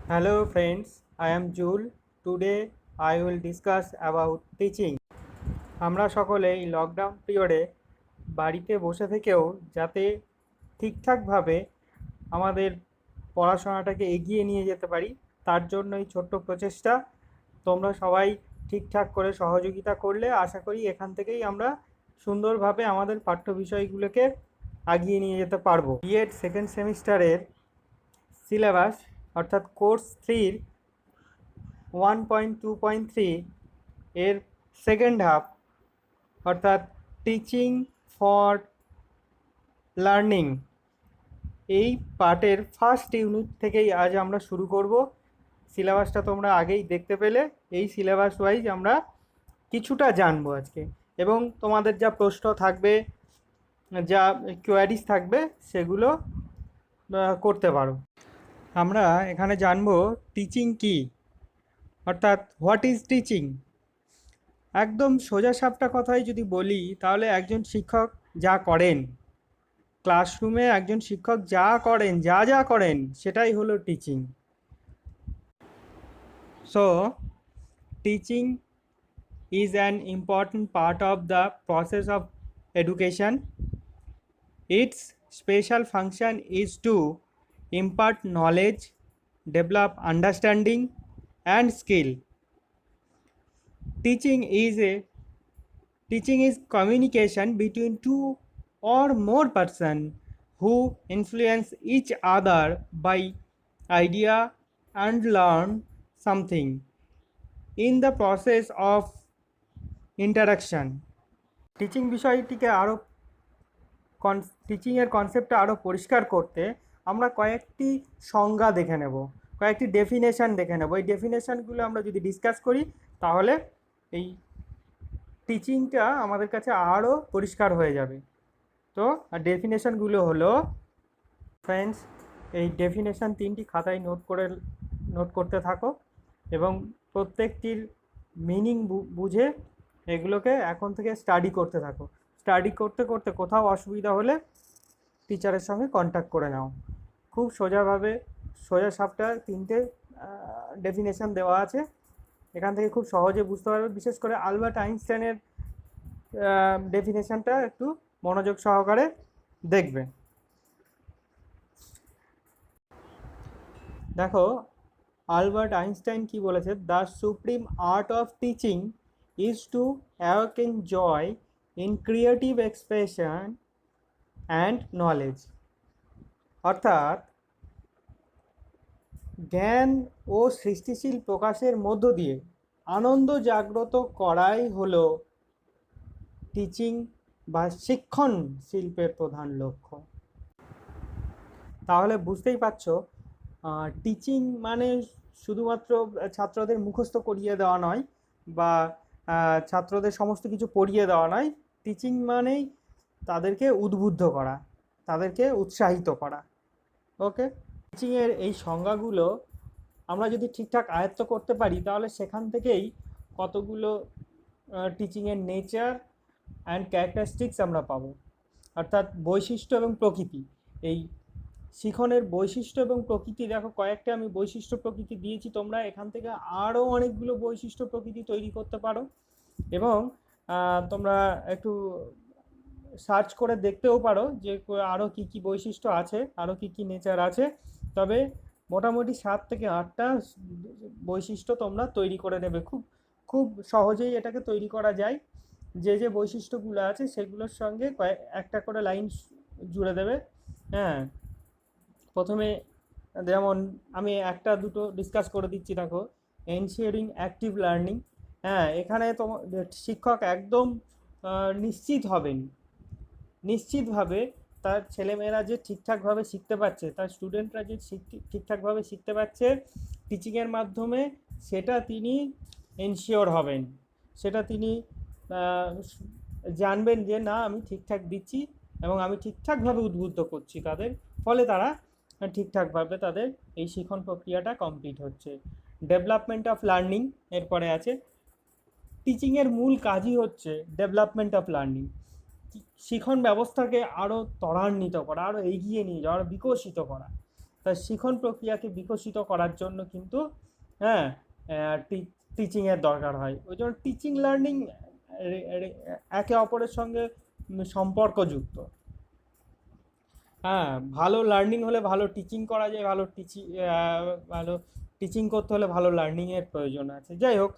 Hello friends, I am Jul. Today I will discuss about teaching. আমরা সকলে এই lockdown পিরিয়ডে বাড়িতে বসে থেকেও যাতে ঠিকঠাকভাবে আমাদের পড়াশোনাটাকে এগিয়ে নিয়ে যেতে পারি তার জন্য এই ছোট্ট প্রচেষ্টা। তোমরা সবাই ঠিকঠাক করে সহযোগিতা করলে আশা করি এখান থেকেই আমরা সুন্দরভাবে আমাদের পাঠ্য বিষয়গুলোকে এগিয়ে নিয়ে যেতে পারবো। বিএড সেকেন্ড সেমিস্টারের সিলেবাস অর্থাৎ কোর্স 3-র 1.2.3 এর সেকেন্ড হাফ অর্থাৎ টিচিং ফর লার্নিং এই পার্টের ফার্স্ট ইউনিট থেকেই আজ আমরা শুরু করব। সিলেবাসটা তোমরা আগেই দেখতে পেলে। এই সিলেবাস ওয়াইজ আমরা কিছুটা জানবো আজকে, এবং তোমাদের যা প্রশ্ন থাকবে, যা কোয়ারিজ থাকবে, সেগুলো করতে পারো। আমরা এখানে জানবো টিচিং কি, অর্থাৎ হোয়াট ইজ টিচিং। একদম সোজাসাপটা কথাই যদি বলি তাহলে একজন শিক্ষক যা করেন, ক্লাসরুমে একজন শিক্ষক যা করেন, যা করেন, সেটাই হলো teaching. So teaching is an important part of the process of education. Its special function is to impart knowledge, develop understanding and skill. Teaching is communication between two or more person who influence each other by idea and learn something in the process of interaction. Teaching বিষয়টিকে আরও টিচিংয়ের কনসেপ্টটা আরও পরিষ্কার করতে আমরা কয়েকটি সংজ্ঞা দেখে নেব, কয়েকটি ডেফিনেশান দেখে নেব। এই ডেফিনেশানগুলো আমরা যদি ডিসকাস করি তাহলে এই টিচিংটা আমাদের কাছে আরও পরিষ্কার হয়ে যাবে। তো ডেফিনেশানগুলো হলো, ফ্রেন্ডস, এই ডেফিনেশান 3টি খাতায় নোট করতে থাকো এবং প্রত্যেকটির মিনিং বুঝে এগুলোকে এখন থেকে স্টাডি করতে থাকো। স্টাডি করতে করতে কোথাও অসুবিধা হলে টিচারের সঙ্গে কন্ট্যাক্ট করে নাও। খুব সোজাসাপটা 3টে ডেফিনেশান দেওয়া আছে, এখান থেকে খুব সহজে বুঝতে পারবে। বিশেষ করে আলবার্ট আইনস্টাইনের ডেফিনেশানটা একটু মনোযোগ সহকারে দেখবে। দেখো আলবার্ট আইনস্টাইন কি বলেছে, the supreme art of teaching is to awaken joy in creative expression and knowledge. অর্থাৎ জ্ঞান ও সৃষ্টিশীল প্রকাশের মধ্য দিয়ে আনন্দ জাগ্রত করাই হলো টিচিং বা শিক্ষণ শিল্পের প্রধান লক্ষ্য। তাহলে বুঝতেই পারছো, টিচিং মানে শুধুমাত্র ছাত্রদের মুখস্থ করিয়ে দেওয়া নয় বা ছাত্রদের সমস্ত কিছু পড়িয়ে দেওয়া নয়। টিচিং মানেই তাদেরকে উদ্বুদ্ধ করা, তাদেরকে উৎসাহিত করা। ওকে, টিচিংয়ের এই সংজ্ঞাগুলো আমরা যদি ঠিকঠাক আয়ত্ত করতে পারি তাহলে সেখান থেকেই কতগুলো টিচিংয়ের নেচার অ্যান্ড ক্যারেক্টারিস্টিক্স আমরা পাবো, অর্থাৎ বৈশিষ্ট্য এবং প্রকৃতি। এই শিখনের বৈশিষ্ট্য এবং প্রকৃতি, দেখো কয়েকটা আমি বৈশিষ্ট্য প্রকৃতি দিয়েছি, তোমরা এখান থেকে আরও অনেকগুলো বৈশিষ্ট্য প্রকৃতি তৈরি করতে পারো এবং তোমরা একটু সার্চ করে দেখতেও পারো যে আরও কী কী বৈশিষ্ট্য আছে, আরও কী কী নেচার আছে। তবে মোটামুটি 7 থেকে 8টা বৈশিষ্ট্য তোমরা তৈরি করে নেবে। খুব সহজেই এটাকে তৈরি করা যায়। যে বৈশিষ্ট্যগুলো আছে সেগুলোর সঙ্গে একটা করে লাইন জুড়ে দেবে। হ্যাঁ, প্রথমে যেমন আমি 1-2 ডিসকাস করে দিচ্ছি। দেখো, এনশিওরিং অ্যাক্টিভ লার্নিং। হ্যাঁ, এখানে শিক্ষক একদম নিশ্চিতভাবে তার ছেলেমেয়েরা যে ঠিকঠাকভাবে শিখতে পারছে, তার স্টুডেন্টরা যে ঠিকঠাকভাবে শিখতে পারছে টিচিংয়ের মাধ্যমে, সেটা তিনি এনশিওর হবেন, সেটা তিনি জানবেন যে না, আমি ঠিকঠাক দিচ্ছি এবং আমি ঠিকঠাকভাবে উদ্বুদ্ধ করছি তাদের, ফলে তারা ঠিকঠাকভাবে তাদের এই শিখন প্রক্রিয়াটা কমপ্লিট হচ্ছে। ডেভেলপমেন্ট অফ লার্নিং এরপরে আছে। টিচিংয়ের মূল কাজই হচ্ছে ডেভেলপমেন্ট অফ লার্নিং, শিখন ব্যবস্থাকে আরও ত্বরান্বিত করা, আরও এগিয়ে নিয়ে যাওয়া, আরও বিকশিত করা। তাই শিখন প্রক্রিয়াকে বিকশিত করার জন্য কিন্তু হ্যাঁ টিচিংয়ের দরকার হয়। ওই জন্য টিচিং লার্নিং একে অপরের সঙ্গে সম্পর্কযুক্ত। হ্যাঁ, ভালো লার্নিং হলে ভালো টিচিং করা যায়, ভালো টিচিং করতে হলে ভালো লার্নিংয়ের প্রয়োজন আছে। যাই হোক,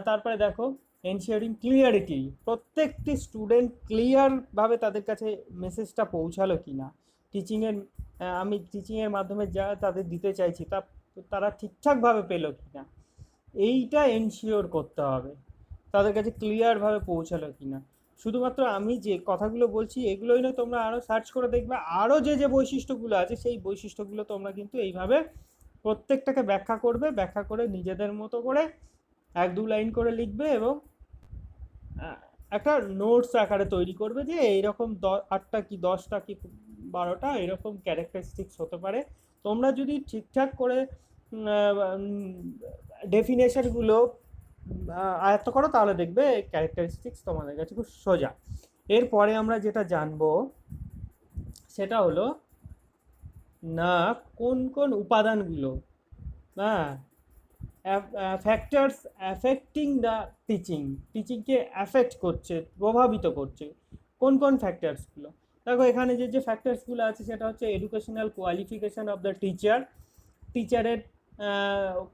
তারপরে দেখো এনশিওরিং ক্লিয়ারিটি, প্রত্যেকটি স্টুডেন্ট ক্লিয়ারভাবে তাদের কাছে মেসেজটা পৌঁছালো কি না, টিচিংয়ের আমি টিচিংয়ের মাধ্যমে যা তাদের দিতে চাইছি তা তারা ঠিকঠাকভাবে পেলো কি না, এইটা এনশিওর করতে হবে তাদের কাছে ক্লিয়ারভাবে পৌঁছালো কি না। শুধুমাত্র আমি যে কথাগুলো বলছি এগুলোই নয়, তোমরা আরও সার্চ করে দেখবে আরও যে বৈশিষ্ট্যগুলো আছে সেই বৈশিষ্ট্যগুলো তোমরা কিন্তু এইভাবে প্রত্যেকটাকে ব্যাখ্যা করবে, ব্যাখ্যা করে নিজেদের মতো করে 1-2 লাইন করে লিখবে এবং একটা নোটস আকারে তৈরি করবে যে এইরকম 8টা কি 10টা কি 12টা এরকম ক্যারেক্টারিস্টিক্স হতে পারে। তোমরা যদি ঠিকঠাক করে ডেফিনেশনগুলো আয়ত্ত করো তাহলে দেখবে ক্যারেক্টারিস্টিক্স তোমাদের কাছে খুব সোজা। এরপরে আমরা যেটা জানবো সেটা হলো না কোন কোন উপাদানগুলো ফ্যাক্টরস অ্যাফেক্টিং দ্য টিচিংকে অ্যাফেক্ট করছে, প্রভাবিত করছে, কোন কোন ফ্যাক্টরসগুলো। দেখো এখানে যে ফ্যাক্টরসগুলো আছে সেটা হচ্ছে এডুকেশনাল কোয়ালিফিকেশান অফ দ্য টিচারের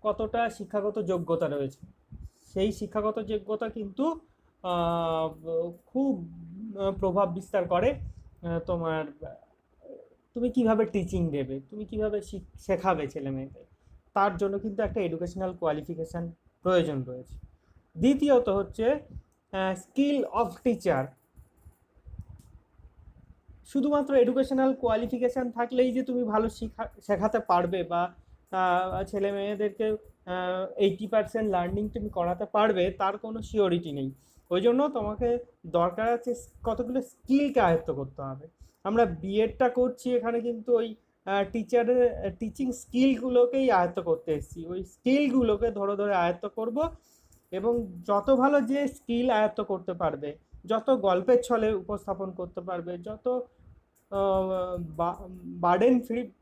কতটা শিক্ষাগত যোগ্যতা রয়েছে, সেই শিক্ষাগত যোগ্যতা কিন্তু খুব প্রভাব বিস্তার করে তোমার তুমি কিভাবে টিচিং দেবে, তুমি কিভাবে শেখাবে ছেলে মেয়েদের, তার জন্য কিন্তু একটা এডুকেশনাল কোয়ালিফিকেশান প্রয়োজন রয়েছে। দ্বিতীয়ত হচ্ছে স্কিল অফ টিচার। শুধুমাত্র এডুকেশনাল কোয়ালিফিকেশান থাকলেই যে তুমি ভালো শেখাতে পারবে বা ছেলে মেয়েদেরকে 80% লার্নিং তুমি করাতে পারবে তার কোনো সিওরিটি নেই। ওই জন্য তোমাকে দরকার আছে কতগুলো স্কিলকে আয়ত্ত করতে হবে। আমরা বিএডটা করছি এখানে কিন্তু ওই টিচারের টিচিং স্কিলগুলোকেই আয়ত্ত করতে এসেছি, ওই স্কিলগুলোকে ধরে ধরে আয়ত্ত করব এবং যত ভালো যে স্কিল আয়ত্ত করতে পারবে, যত গল্পের ছলে উপস্থাপন করতে পারবে, যত বার্ডেন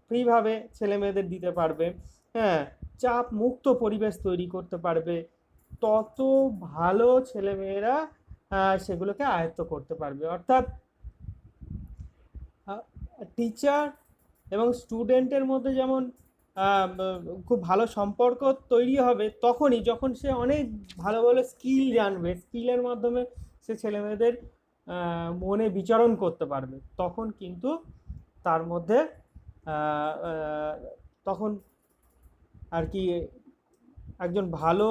ফ্রিভাবে ছেলে মেয়েদের দিতে পারবে, হ্যাঁ চাপ মুক্ত পরিবেশ তৈরি করতে পারবে, তত ভালো ছেলেমেয়েরা সেগুলোকে আয়ত্ত করতে পারবে। অর্থাৎ টিচার এবং স্টুডেন্টের মধ্যে যেমন খুব ভালো সম্পর্ক তৈরি হবে তখনই যখন সে অনেক ভালো ভালো স্কিল জানবে, স্কিলের মাধ্যমে সে ছেলেমেয়েদের মনে বিচরণ করতে পারবে, তখন কিন্তু তার মধ্যে তখন আর কি একজন ভালো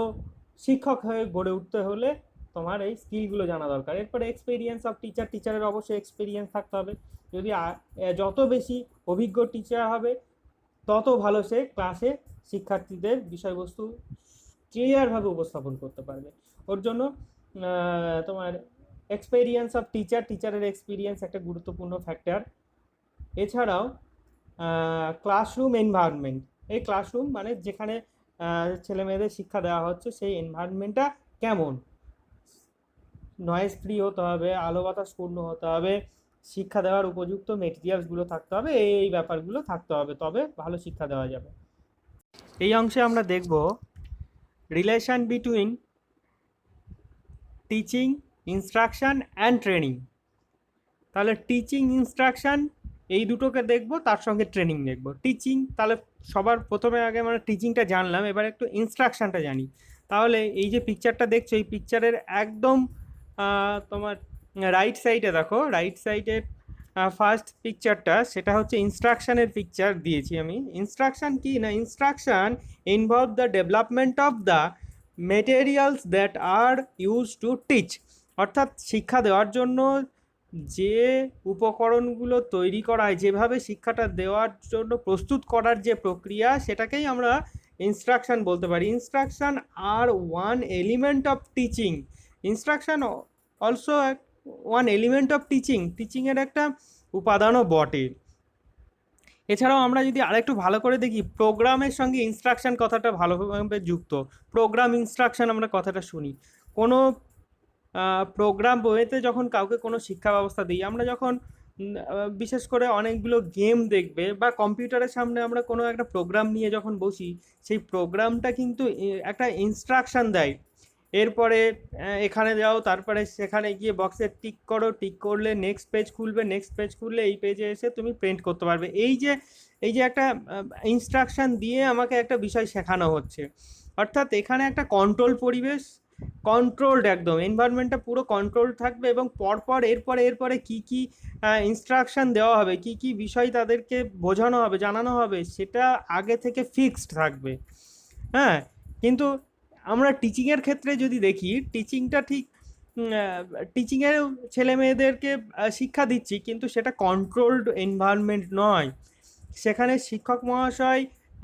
শিক্ষক হয়ে গড়ে উঠতে হলে তোমার এই স্কিলগুলো জানা দরকার। এরপরে এক্সপিরিয়েন্স অফ টিচারের অবশ্যই এক্সপিরিয়েন্স থাকতে হবে। যদি যত বেশি অভিজ্ঞ টিচার হবে তত ভালো সে ক্লাসে শিক্ষার্থীদের বিষয়বস্তু ক্লিয়ারভাবে উপস্থাপন করতে পারবে। ওর জন্য তোমার এক্সপিরিয়েন্স অফ টিচারের এক্সপিরিয়েন্স একটা গুরুত্বপূর্ণ ফ্যাক্টর। এছাড়াও ক্লাসরুম এনভায়রনমেন্ট, এই ক্লাসরুম মানে যেখানে ছেলে মেয়েদের শিক্ষা দেওয়া হচ্ছে সেই এনভায়রনমেন্টটা কেমন, নয়েজ ফ্রি হতে হবে, আলো বাতাস পূর্ণ হতে হবে, শিক্ষা দেওয়ার উপযুক্ত মেটেরিয়ালসগুলো থাকতে হবে, এই ব্যাপারগুলো থাকতে হবে, তবে ভালো শিক্ষা দেওয়া যাবে। এই অংশে আমরা দেখব relation between teaching, instruction and training. তাহলে টিচিং, ইনস্ট্রাকশান এই দুটোকে দেখব, তার সঙ্গে ট্রেনিং দেখব। টিচিং, তাহলে সবার প্রথমে আগে আমরা টিচিংটা জানলাম, এবার একটু ইনস্ট্রাকশানটা জানি। তাহলে এই যে পিকচারটা দেখছো, এই পিকচারের একদম তোমার রাইট সাইডে দেখো, রাইট সাইডের ফার্স্ট পিকচারটা সেটা হচ্ছে ইনস্ট্রাকশানের পিকচার দিয়েছি আমি। ইনস্ট্রাকশান কি না, instruction involve the development of the materials that are use to teach. অর্থাৎ শিক্ষা দেওয়ার জন্য যে উপকরণগুলো তৈরি করা হয়, যেভাবে শিক্ষাটা দেওয়ার জন্য প্রস্তুত করার যে প্রক্রিয়া, সেটাকেই আমরা ইনস্ট্রাকশান বলতে পারি। Instruction are one element of teaching. Instruction also one element of টিচিংয়ের একটা উপাদানও বটে। এছাড়াও আমরা যদি আরেকটু ভালো করে দেখি, প্রোগ্রামের সঙ্গে ইনস্ট্রাকশান কথাটা ভালোভাবে যুক্ত। প্রোগ্রাম, ইনস্ট্রাকশান আমরা কথাটা শুনি কোনো প্রোগ্রাম বইতে, যখন কাউকে কোনো শিক্ষা ব্যবস্থা দিই, আমরা যখন বিশেষ করে অনেকগুলো গেম দেখবে বা কম্পিউটারের সামনে আমরা কোনো একটা প্রোগ্রাম নিয়ে যখন বসি, সেই প্রোগ্রামটা কিন্তু একটা ইনস্ট্রাকশন দেয়। এরপরে এখানে যাও, তারপরে সেখানে গিয়ে বক্সে টিক করো, টিক করলে নেক্সট পেজ খুলবে, নেক্সট পেজ খুললে এই পেজে এসে তুমি প্রিন্ট করতে পারবে। এই যে একটা ইনস্ট্রাকশন দিয়ে আমাকে একটা বিষয় শেখানো হচ্ছে, অর্থাৎ এখানে একটা কন্ট্রোল পরিবেশ, কন্ট্রোলড, একদম এনভায়রনমেন্টটা পুরো কন্ট্রোল থাকবে, এবং পরপর এরপরে কি কি ইনস্ট্রাকশন দেওয়া হবে, কি কি বিষয় তাদেরকে বোঝানো হবে, জানানো হবে, সেটা আগে থেকে ফিক্সড থাকবে। হ্যাঁ, কিন্তু আমরা টিচিংয়ের ক্ষেত্রে যদি দেখি, টিচিংটা ঠিক টিচিংয়ের ছেলে মেয়েদেরকে শিক্ষা দিচ্ছি, কিন্তু সেটা কন্ট্রোলড এনভায়রনমেন্ট নয়। সেখানে শিক্ষক মহাশয়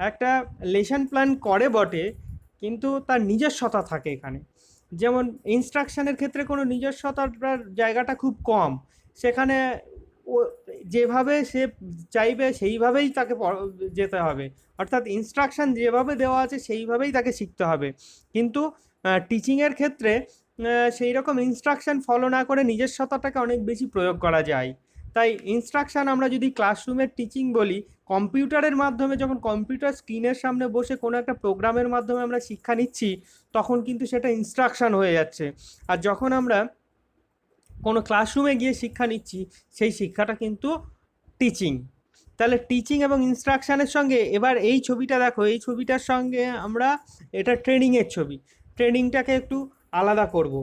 একটা লেসন প্ল্যান করে বটে, কিন্তু তার নিজস্বতা থাকে এখানে। যেমন ইনস্ট্রাকশনের ক্ষেত্রে কোনো নিজস্বতার জায়গাটা খুব কম। সেখানে ও যেভাবে সে চাইবে সেইভাবেই তাকে যেতে হবে, অর্থাৎ ইনস্ট্রাকশন যেভাবে দেওয়া আছে সেইভাবেই তাকে শিখতে হবে। কিন্তু টিচিংয়ের ক্ষেত্রে সেই রকম ইনস্ট্রাকশন ফলো না করে নিজস্বতাটাকে অনেক বেশি প্রয়োগ করা যায়। তাই ইনস্ট্রাকশন আমরা যদি ক্লাসরুমের টিচিং বলি, কম্পিউটারের মাধ্যমে যখন কম্পিউটার স্ক্রিনের সামনে বসে কোনো একটা প্রোগ্রামের মাধ্যমে আমরা শিক্ষা নিচ্ছি, তখন কিন্তু সেটা ইনস্ট্রাকশন হয়ে যাচ্ছে। আর যখন আমরা কোনো ক্লাসরুমে গিয়ে শিক্ষা নিচ্ছি, সেই শিক্ষাটা কিন্তু টিচিং। তাহলে টিচিং এবং ইনস্ট্রাকশানের সঙ্গে এবার এই ছবিটা দেখো, এই ছবিটার সঙ্গে আমরা, এটা ট্রেনিংয়ের ছবি, ট্রেনিংটাকে একটু আলাদা করব।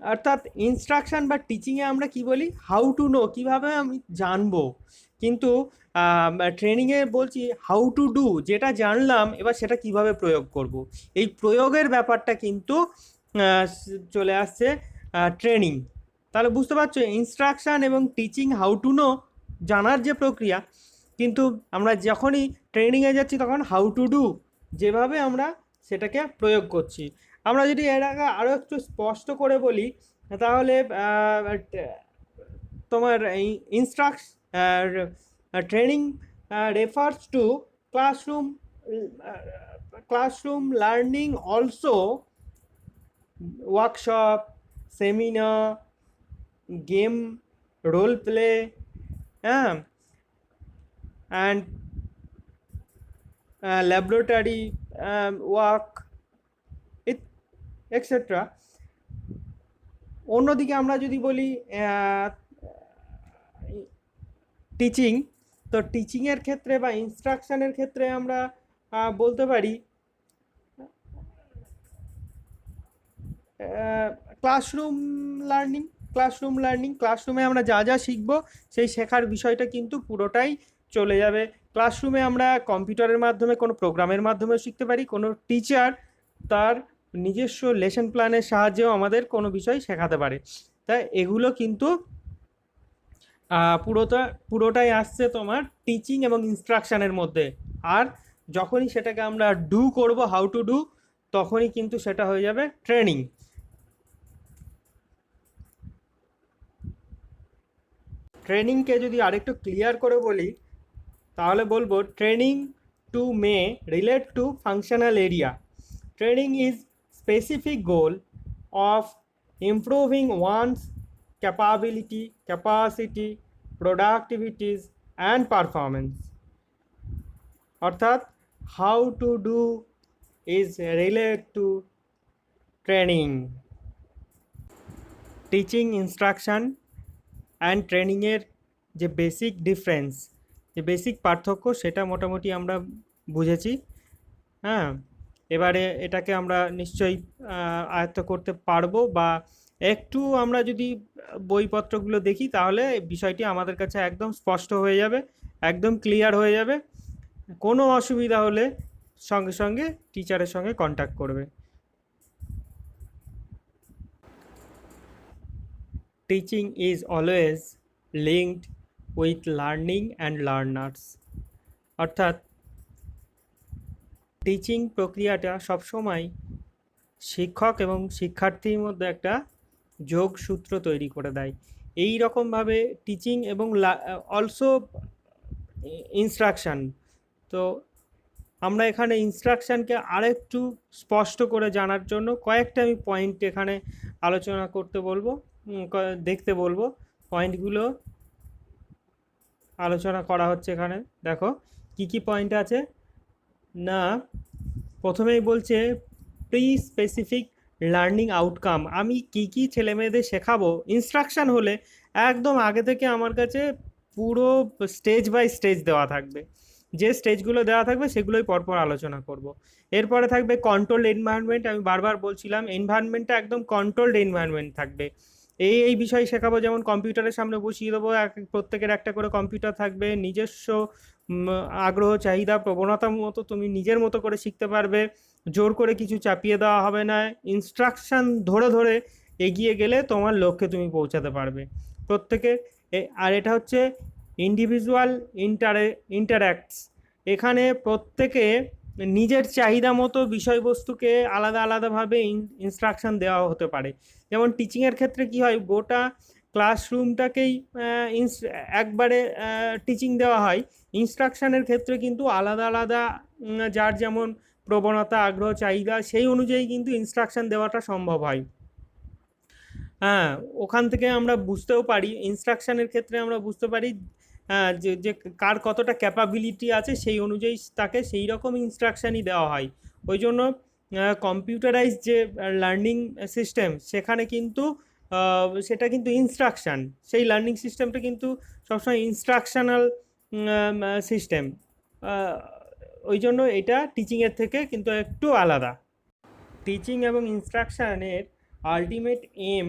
অর্থাৎ ইনস্ট্রাকশান বা টিচিংয়ে আমরা কি বলি, হাউ টু নো, কীভাবে আমি জানবো, কিন্তু ট্রেনিংয়ে বলছি হাউ টু ডু, যেটা জানলাম এবার সেটা কিভাবে প্রয়োগ করব। এই প্রয়োগের ব্যাপারটা কিন্তু চলে আসছে ট্রেনিং। তাহলে বুঝতে পারছো, ইনস্ট্রাকশান এবং টিচিং, হাউ টু নো জানার যে প্রক্রিয়া, কিন্তু আমরা যখনই ট্রেনিংয়ে যাচ্ছি তখন হাউ টু ডু, যেভাবে আমরা সেটাকে প্রয়োগ করছি। আমরা যদি এর আগে আরও একটু স্পষ্ট করে বলি, তাহলে তোমার instruction training refers to classroom classroom learning, also workshop, seminar, game, role play, হ্যাঁ, অ্যান্ড ল্যাবরেটরি ওয়ার্ক, এক্সেট্রা। অন্যদিকে আমরা যদি বলি টিচিং, তো টিচিংয়ের ক্ষেত্রে বা ইনস্ট্রাকশনের ক্ষেত্রে আমরা বলতে পারি ক্লাসরুম লার্নিং। ক্লাসরুমে আমরা যা যা শিখবো, সেই শেখার বিষয়টা কিন্তু পুরোটাই চলে যাবে ক্লাসরুমে। আমরা কম্পিউটারের মাধ্যমে, কোনো প্রোগ্রামের মাধ্যমে শিখতে পারি, কোনো টিচার তার নিজস্ব লেসন প্ল্যানের সাহায্যেও আমাদের কোনো বিষয় শেখাতে পারে। তাই এগুলো কিন্তু পুরোটাই আসছে তোমার টিচিং এবং ইনস্ট্রাকশানের মধ্যে। আর যখনই সেটাকে আমরা ডু করব, হাউ টু ডু, তখনই কিন্তু সেটা হয়ে যাবে ট্রেনিং। ট্রেনিংকে যদি আরেকটু ক্লিয়ার করে বলি, তাহলে বলবো training to may relate to functional area. Training is specific goal of improving one's capacity, productivities and performance. অর্থাৎ how to do is relate to training. Teaching, instruction and ট্রেনিংয়ের যে বেসিক ডিফারেন্স, যে basic পার্থক্য, সেটা মোটামুটি আমরা বুঝেছি। হ্যাঁ, এবারে এটাকে আমরা নিশ্চয়ই আয়ত্ত করতে পারবো, বা একটু আমরা যদি বইপত্রগুলো দেখি তাহলে বিষয়টি আমাদের কাছে একদম স্পষ্ট হয়ে যাবে, একদম ক্লিয়ার হয়ে যাবে। কোনো অসুবিধা হলে সঙ্গে সঙ্গে টিচারের সঙ্গে কন্ট্যাক্ট করবে। Teaching is always linked with learning and learners. অর্থাৎ টিচিং প্রক্রিয়াটা সবসময় শিক্ষক এবং শিক্ষার্থীর মধ্যে একটা যোগসূত্র তৈরি করে দেয়। এই রকমভাবে টিচিং এবং অলসো ইনস্ট্রাকশান। তো আমরা এখানে ইনস্ট্রাকশানকে আরেকটু স্পষ্ট করে জানার জন্য কয়েকটা আমি পয়েন্ট এখানে আলোচনা করতে বলবো, দেখতে বলবো। পয়েন্টগুলো আলোচনা করা হচ্ছে এখানে। দেখো কি কি পয়েন্ট আছে না, প্রথমেই বলছে প্রি স্পেসিফিক লার্নিং আউটকাম। আমি কি কি ছেলে মেয়েদের শেখাবো, ইনস্ট্রাকশন হলে একদম আগে থেকে আমার কাছে পুরো স্টেজ বাই স্টেজ দেওয়া থাকবে, যে স্টেজগুলো দেওয়া থাকবে সেগুলোই পরপর আলোচনা করব। এরপরে থাকবে কন্ট্রোলড এনভায়রনমেন্ট। আমি বারবার বলছিলাম এনভায়রনমেন্টটা একদম কন্ট্রোলড এনভায়রনমেন্ট থাকবে। এই বিষয় শেখাবো, যেমন কম্পিউটারের সামনে বসিয়ে দেবো, প্রত্যেকের একটা করে কম্পিউটার থাকবে, নিজস্ব আগ্রহ চাহিদা প্রবণতা মতো তুমি নিজের মতো করে শিখতে পারবে, জোর করে কিছু চাপিয়ে দেওয়া হবে না, ইনস্ট্রাকশন ধরে ধরে এগিয়ে গেলে তোমার লক্ষ্যে তুমি পৌঁছাতে পারবে প্রত্যেকের। আর এটা হচ্ছে ইন্ডিভিজুয়াল ইন্টারাক্টস। এখানে প্রত্যেকে নিজের চাহিদা মতো বিষয়বস্তুকে আলাদা আলাদাভাবে ইনস্ট্রাকশন দেওয়া হতে পারে। যেমন টিচিংয়ের ক্ষেত্রে কি হয়, গোটা ক্লাসরুমটাকেই একবারে টিচিং দেওয়া হয়। ইনস্ট্রাকশনের ক্ষেত্রে কিন্তু আলাদা আলাদা যার যেমন প্রবণতা আগ্রহ চাহিদা সেই অনুযায়ী কিন্তু ইনস্ট্রাকশন দেওয়াটা সম্ভব হয়। হ্যাঁ, ওখান থেকে আমরা বুঝতেও পারি, ইনস্ট্রাকশনের ক্ষেত্রে আমরা বুঝতে পারি যে যে কার কতটা ক্যাপাবিলিটি আছে, সেই অনুযায়ী তাকে সেই রকম ইনস্ট্রাকশানই দেওয়া হয়। ওই জন্য কম্পিউটারাইজ যে লার্নিং সিস্টেম সেখানে কিন্তু সেটা কিন্তু ইনস্ট্রাকশান, সেই লার্নিং সিস্টেমটা কিন্তু সবসময় ইনস্ট্রাকশনাল সিস্টেম। ওই জন্য এটা টিচিংয়ের থেকে কিন্তু একটু আলাদা। টিচিং এবং ইনস্ট্রাকশানের ultimate aim,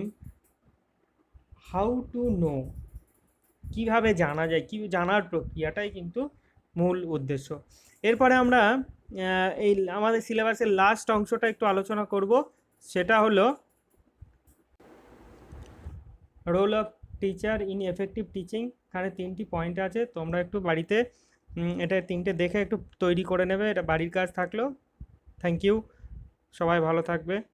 how to know, কীভাবে জানা যায়, কি জানার প্রক্রিয়াটাই কিন্তু মূল উদ্দেশ্য। এরপরে আমরা এই আমাদের সিলেবাসের লাস্ট অংশটা একটু আলোচনা করব, সেটা হলো role of teacher in effective teaching. এখানে 3টি পয়েন্ট আছে, তোমরা একটু বাড়িতে এটা 3টে দেখে একটু তৈরি করে নেবে, এটা বাড়ির কাজ থাকলো। থ্যাংক ইউ, সবাই ভালো থাকবে।